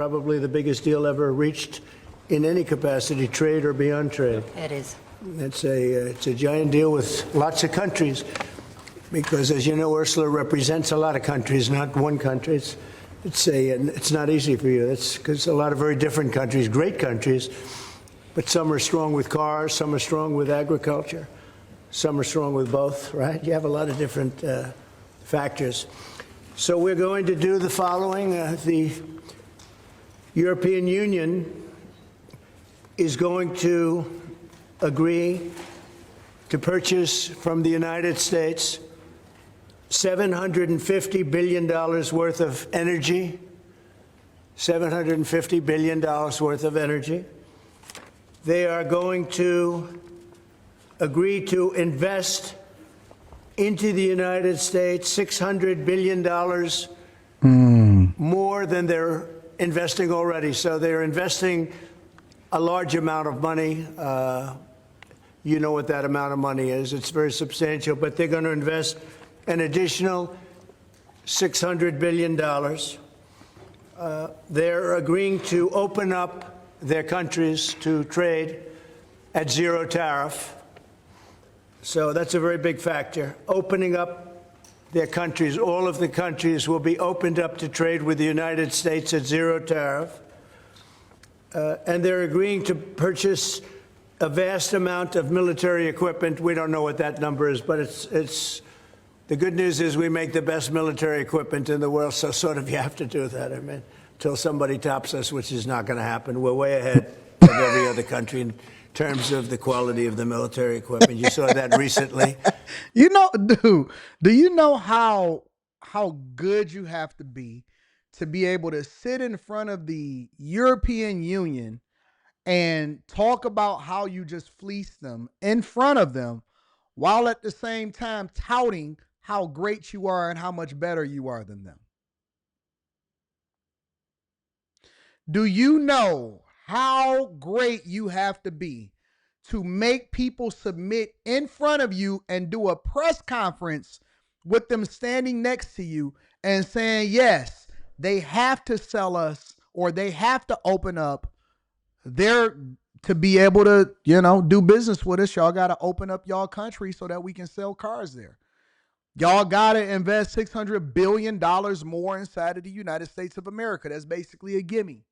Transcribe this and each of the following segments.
probably the biggest deal ever reached in any capacity, trade or beyond trade. It is. It's a giant deal with lots of countries, because, as you know, Ursula represents a lot of countries, not one country. It's not easy for you. It's because a lot of very different countries, great countries, but some are strong with cars, some are strong with agriculture, some are strong with both, right? You have a lot of different factors. So we're going to do the following. The European Union is going to agree to purchase from the United States $750 billion worth of energy, $750 billion worth of energy. They are going to agree to invest into the United States $600 billion more than they're investing already. So they're investing a large amount of money. You know what that amount of money is. It's very substantial, but they're going to invest an additional $600 billion. They're agreeing to open up their countries to trade at zero tariff. So that's a very big factor. Opening up their countries, all of the countries will be opened up to trade with the United States at zero tariff. And they're agreeing to purchase a vast amount of military equipment. We don't know what that number is, but it's the good news is we make the best military equipment in the world, so sort of you have to do that. I mean, until somebody tops us, which is not going to happen. We're way ahead of every other country in terms of the quality of the military equipment. You saw that recently. You know, dude, do you know how good you have to be able to sit in front of the European Union and talk about how you just fleeced them in front of them, while at the same time touting how great you are and how much better you are than them? Do you know how great you have to be to make people submit in front of you and do a press conference with them standing next to you and saying, yes, they have to sell us, or they have to open up to be able to, do business with us? Y'all got to open up y'all country so that we can sell cars there. Y'all got to invest $600 billion more inside of the United States of America. That's basically a gimme.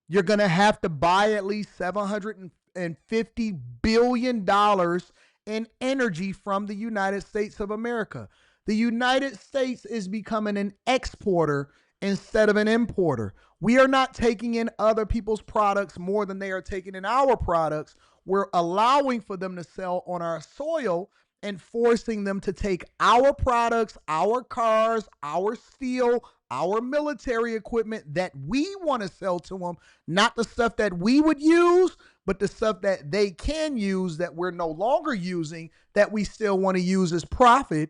You're going to have to buy at least $750 billion in energy from the United States of America. The United States is becoming an exporter instead of an importer. We are not taking in other people's products more than they are taking in our products. We're allowing for them to sell on our soil and forcing them to take our products, our cars, our steel, our military equipment that we want to sell to them, not the stuff that we would use, but the stuff that they can use that we're no longer using, that we still want to use as profit.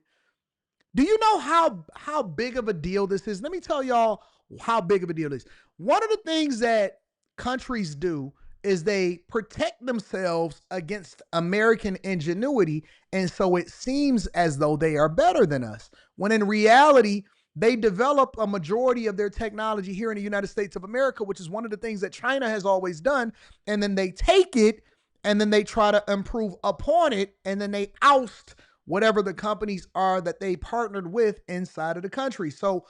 Do you know how big of a deal this is? Let me tell y'all how big of a deal it is. One of the things that countries do is they protect themselves against American ingenuity, and so it seems as though they are better than us, when in reality, they develop a majority of their technology here in the United States of America, which is one of the things that China has always done, and then they take it, and then they try to improve upon it, and then they oust whatever the companies are that they partnered with inside of the country. So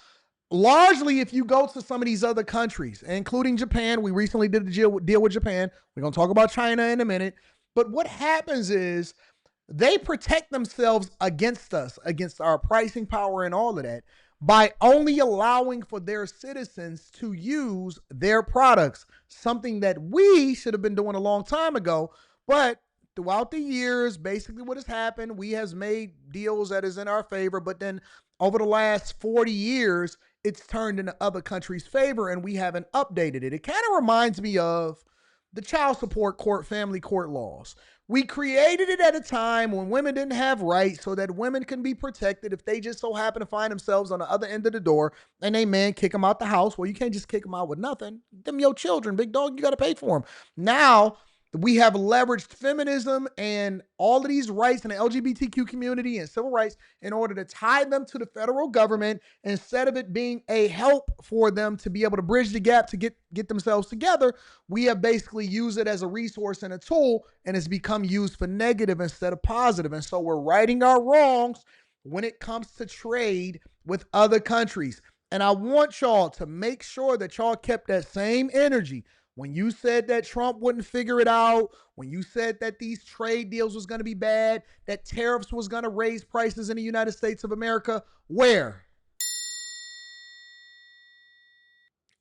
largely, if you go to some of these other countries, including Japan, we recently did a deal with Japan. We're going to talk about China in a minute. But what happens is they protect themselves against us, against our pricing power and all of that, by only allowing for their citizens to use their products, something that we should have been doing a long time ago. But throughout the years, basically what has happened, we has made deals that is in our favor, but then over the last 40 years, it's turned into other countries' favor, and we haven't updated it. It kind of reminds me of the child support court, family court laws. We created it at a time when women didn't have rights, so that women can be protected if they just so happen to find themselves on the other end of the door and they man kick them out the house. Well, you can't just kick them out with nothing. Them your children, big dog, you got to pay for them. Now, We have leveraged feminism and all of these rights in the LGBTQ community and civil rights in order to tie them to the federal government instead of it being a help for them to be able to bridge the gap to get themselves together. We have basically used it as a resource and a tool, and it's become used for negative instead of positive. And so we're righting our wrongs when it comes to trade with other countries. And I want y'all to make sure that y'all kept that same energy. When you said that Trump wouldn't figure it out, when you said that these trade deals was going to be bad, that tariffs was going to raise prices in the United States of America, where?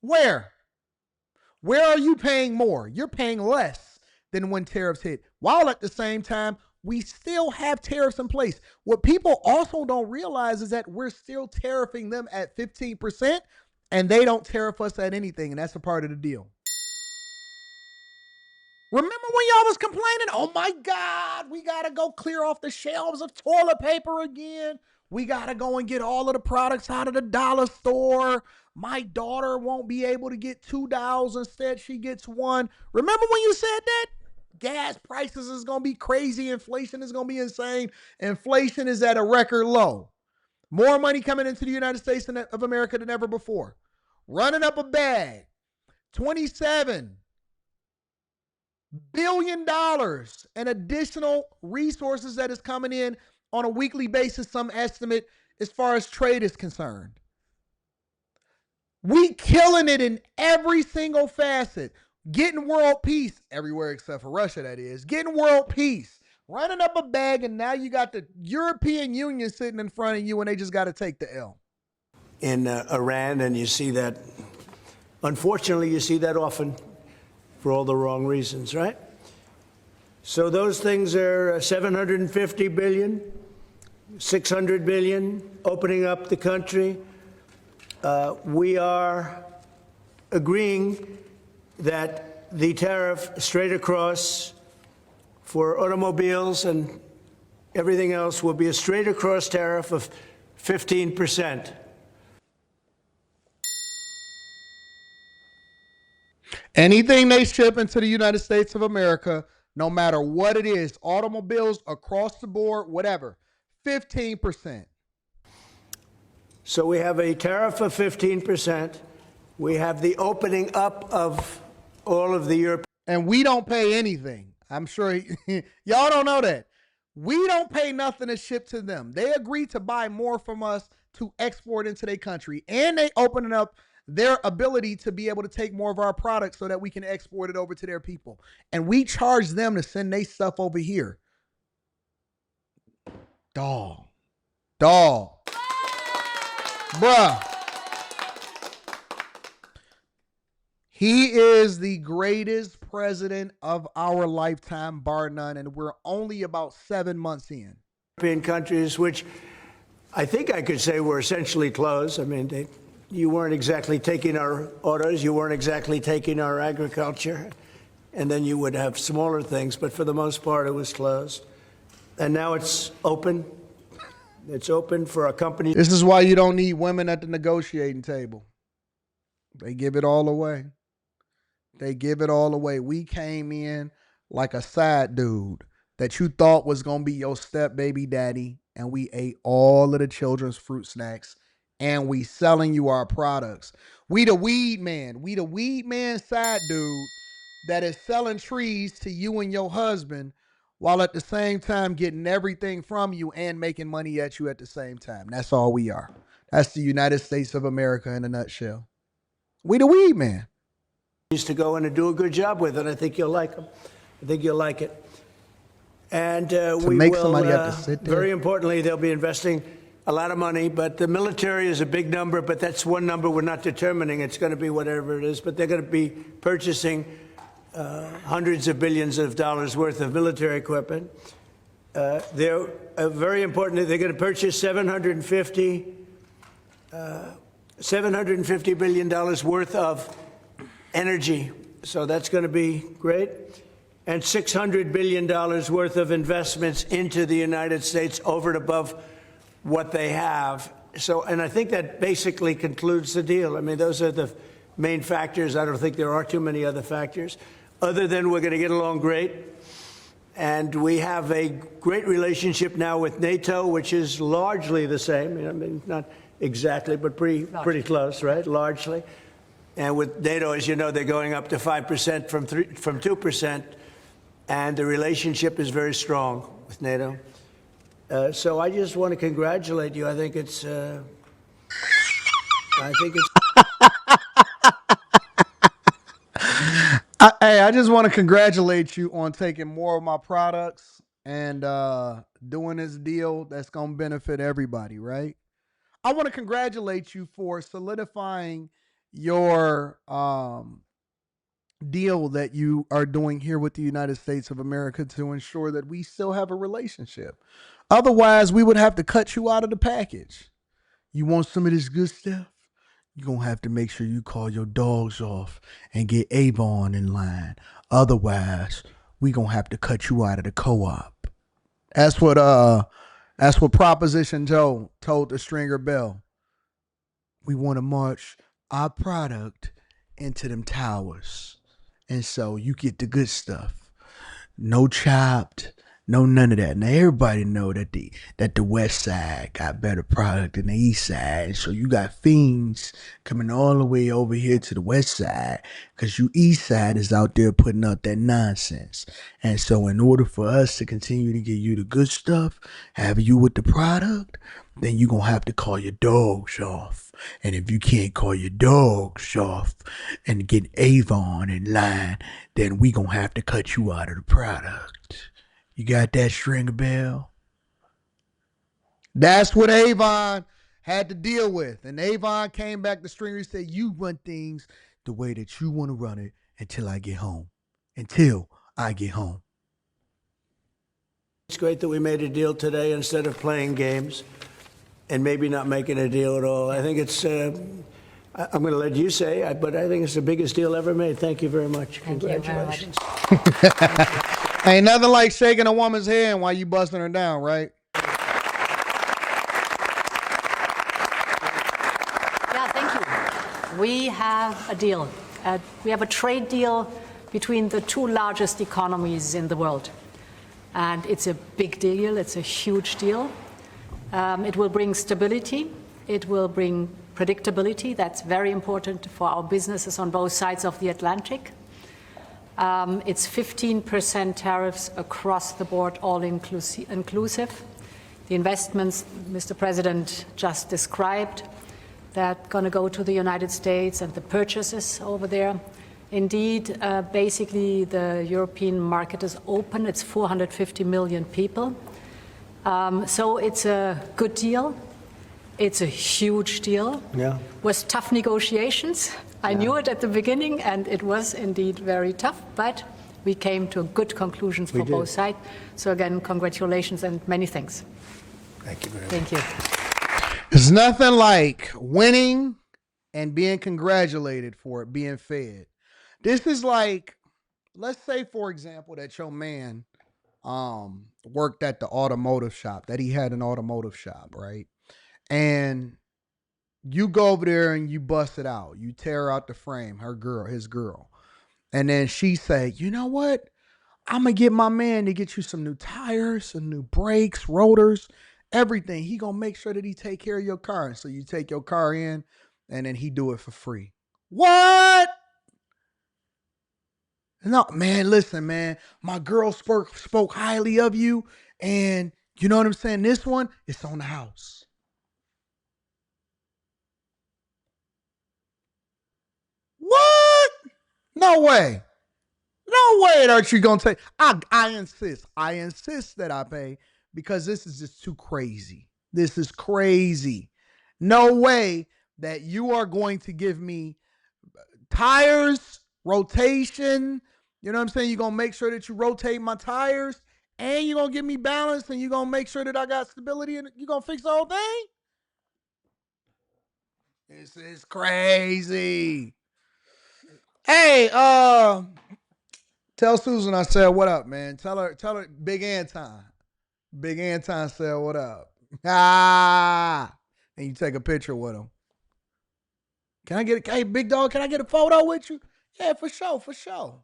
Where? Where are you paying more? You're paying less than when tariffs hit. While at the same time, we still have tariffs in place. What people also don't realize is that we're still tariffing them at 15%, and they don't tariff us at anything, and that's a part of the deal. Remember when y'all was complaining, oh my God, we got to go clear off the shelves of toilet paper again. We got to go and get all of the products out of the dollar store. My daughter won't be able to get $2. Instead, she gets $1. Remember when you said that? Gas prices is going to be crazy. Inflation is going to be insane. Inflation is at a record low. More money coming into the United States of America than ever before. Running up a bag. $27 billion and additional resources that is coming in on a weekly basis, some estimate as far as trade is concerned. We killing it in every single facet. Getting world peace everywhere except for Russia, that is. Getting world peace. Running up a bag, and now you got the European Union sitting in front of you, and they just got to take the L. In Iran, and you see that, unfortunately, you see that often for all the wrong reasons, right? So those things are 750 billion, 600 billion, opening up the country. We are agreeing that the tariff straight across for automobiles and everything else will be a straight across tariff of 15%. Anything they ship into the United States of America, no matter what it is, automobiles across the board, whatever, 15%. So we have a tariff of 15%. We have the opening up of all of the Europe. And we don't pay anything. I'm sure y'all don't know that. We don't pay nothing to ship to them. They agree to buy more from us to export into their country. And they opening up their ability to be able to take more of our products so that we can export it over to their people. And we charge them to send their stuff over here. Dog. Bruh. He is the greatest president of our lifetime, bar none, and we're only about 7 months in. European countries, which I think I could say were essentially closed. I mean, you weren't exactly taking our autos, you weren't exactly taking our agriculture, and then you would have smaller things, but for the most part, it was closed. And now it's open. It's open for a company. This is why you don't need women at the negotiating table. They give it all away. They give it all away. We came in like a side dude that you thought was going to be your step baby daddy, and we ate all of the children's fruit snacks, and we selling you our products. We the weed man. We the weed man side dude that is selling trees to you and your husband while at the same time getting everything from you and making money at you at the same time. That's all we are. That's the United States of America in a nutshell. We the weed man. To go in and do a good job with it. I think you'll like them. I think you'll like it. And we make will, somebody have to sit there. Very importantly, they'll be investing a lot of money, but the military is a big number, but that's one number we're not determining. It's going to be whatever it is, but they're going to be purchasing hundreds of billions of dollars worth of military equipment. They're very important. They're going to purchase $750 billion worth of energy. So that's going to be great. And $600 billion worth of investments into the United States over and above what they have. So, and I think that basically concludes the deal. I mean, those are the main factors. I don't think there are too many other factors. other than we're going to get along great. And we have a great relationship now with NATO, which is largely the same. I mean, not exactly, but pretty close, right? Largely. And with NATO, as you know, they're going up to 5% from 2%. And the relationship is very strong with NATO. So I just want to congratulate you. I think it's. I just want to congratulate you on taking more of my products and doing this deal that's going to benefit everybody, right? I want to congratulate you for solidifying your deal that you are doing here with the United States of America to ensure that we still have a relationship. Otherwise, we would have to cut you out of the package. You want some of this good stuff? You're going to have to make sure you call your dogs off and get Avon in line. Otherwise, we going to have to cut you out of the co-op. That's what Proposition Joe told the Stringer Bell. We want to march our product into them towers. And so you get the good stuff. No chopped, no none of that. Now everybody know that the West Side got better product than the East Side. And so you got fiends coming all the way over here to the West Side because you East Side is out there putting out that nonsense. And so in order for us to continue to get you the good stuff, have you with the product, then you're going to have to call your dogs off. And if you can't call your dogs off and get Avon in line, then we going to have to cut you out of the product. You got that, Stringer Bell? That's what Avon had to deal with. And Avon came back to Stringer and said, you run things the way that you want to run it until I get home. Until I get home. It's great that we made a deal today instead of playing games and maybe not making a deal at all. I think it's, I'm going to let you say, but I think it's the biggest deal ever made. Thank you very much. Congratulations. Ain't nothing like shaking a woman's hand while you busting her down, right? Yeah, thank you. We have a deal. We have a trade deal between the two largest economies in the world. And it's a big deal. It's a huge deal. It will bring stability. It will bring predictability. That's very important for our businesses on both sides of the Atlantic. It's 15% tariffs across the board, all inclusive. The investments Mr. President just described that going to go to the United States and the purchases over there. Indeed, basically the European market is open. It's 450 million people. So it's a good deal. It's a huge deal. Yeah. With tough negotiations. I knew it at the beginning, and it was indeed very tough, but we came to good conclusions for both sides. So again, congratulations and many thanks. Thank you very much. Thank you. There's nothing like winning and being congratulated for it, being fed. This is like, let's say, for example, that your man worked at the automotive shop, that he had an automotive shop, right? And you go over there and you bust it out. You tear out the frame, his girl. And then she say, you know what? I'm going to get my man to get you some new tires, some new brakes, rotors, everything. He going to make sure that he take care of your car. And so you take your car in and then he do it for free. What? No, man, listen, man. My girl spoke highly of you. And you know what I'm saying? This one, it's on the house. What? No way. No way that you're going to take. I insist. I insist that I pay because this is just too crazy. This is crazy. No way that you are going to give me tires, rotation. You know what I'm saying? You're going to make sure that you rotate my tires and you're going to give me balance and you're going to make sure that I got stability and you're going to fix the whole thing? This is crazy. Hey, tell Susan I said what up, man. Tell her Big Anton. Big Anton said what up. Ah, and you take a picture with him. Can I get hey, big dog, can I get a photo with you? Yeah, for sure, for sure.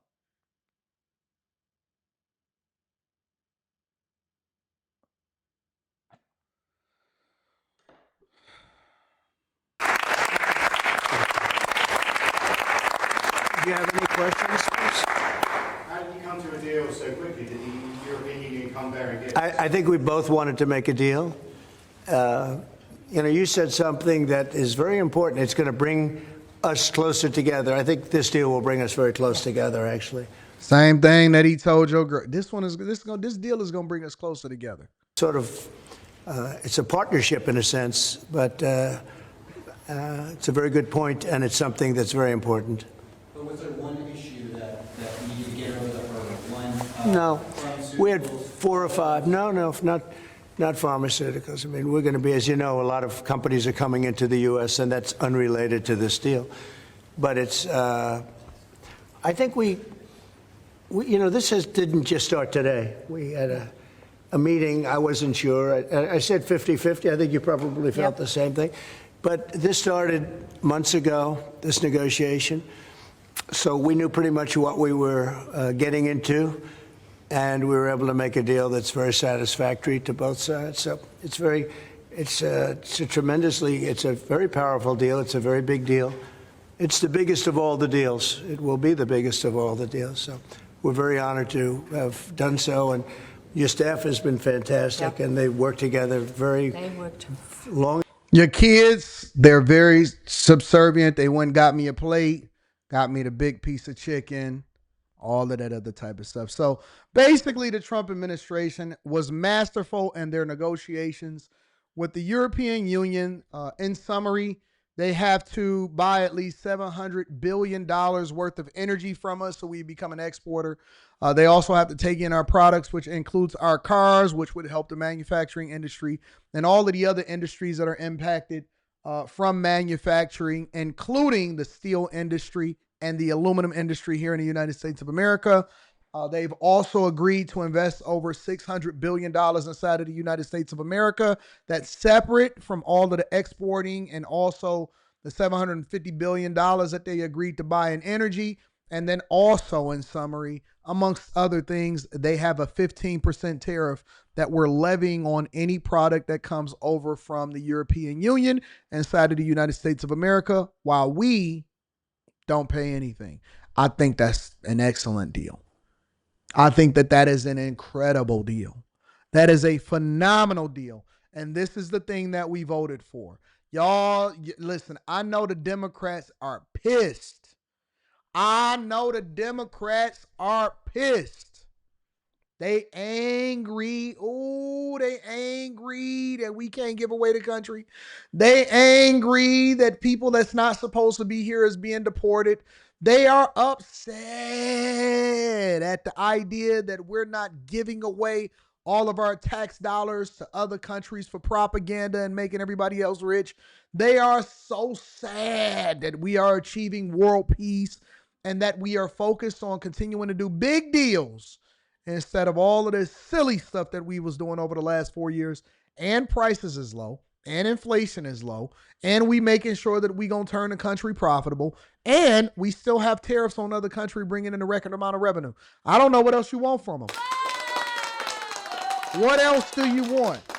you have any questions, please? How did you come to a deal so quickly? Did the European Union come there and get I think we both wanted to make a deal. You said something that is very important. It's going to bring us closer together. I think this deal will bring us very close together, actually. Same thing that he told your girl. This deal is gonna bring us closer together. Sort of, it's a partnership in a sense, but it's a very good point, and it's something that's very important. But was there one issue that we need to get over, or one? No, we had 4 or 5. No, not pharmaceuticals. I mean, we're going to be, as you know, a lot of companies are coming into the U.S., and that's unrelated to this deal. But it's, I think this didn't just start today. We had a meeting. I wasn't sure. I said 50-50. I think you probably felt the same thing. But this started months ago, this negotiation. So we knew pretty much what we were getting into, and we were able to make a deal that's very satisfactory to both sides. So it's a very powerful deal. It's a very big deal. It's the biggest of all the deals. It will be the biggest of all the deals. So we're very honored to have done so, and your staff has been fantastic, and they've worked together long. Your kids, they're very subservient. They went and got me a plate, got me the big piece of chicken, all of that other type of stuff. So basically, the Trump administration was masterful in their negotiations with the European Union. In summary, they have to buy at least $700 billion worth of energy from us so we become an exporter. They also have to take in our products, which includes our cars, which would help the manufacturing industry and all of the other industries that are impacted from manufacturing, including the steel industry and the aluminum industry here in the United States of America. They've also agreed to invest over $600 billion inside of the United States of America. That's separate from all of the exporting and also the $750 billion that they agreed to buy in energy. And then also, in summary, amongst other things, they have a 15% tariff that we're levying on any product that comes over from the European Union inside of the United States of America, while we don't pay anything. I think that's an excellent deal. I think that is an incredible deal. That is a phenomenal deal. And this is the thing that we voted for. Y'all, listen, I know the Democrats are pissed. I know the Democrats are pissed. They angry. Ooh, they angry that we can't give away the country. They angry that people that's not supposed to be here is being deported. They are upset at the idea that we're not giving away all of our tax dollars to other countries for propaganda and making everybody else rich. They are so sad that we are achieving world peace and that we are focused on continuing to do big deals instead of all of this silly stuff that we was doing over the last 4 years. And prices is low, and inflation is low, and we making sure that we gonna turn the country profitable, and we still have tariffs on other country bringing in a record amount of revenue. I don't know what else you want from them. What else do you want?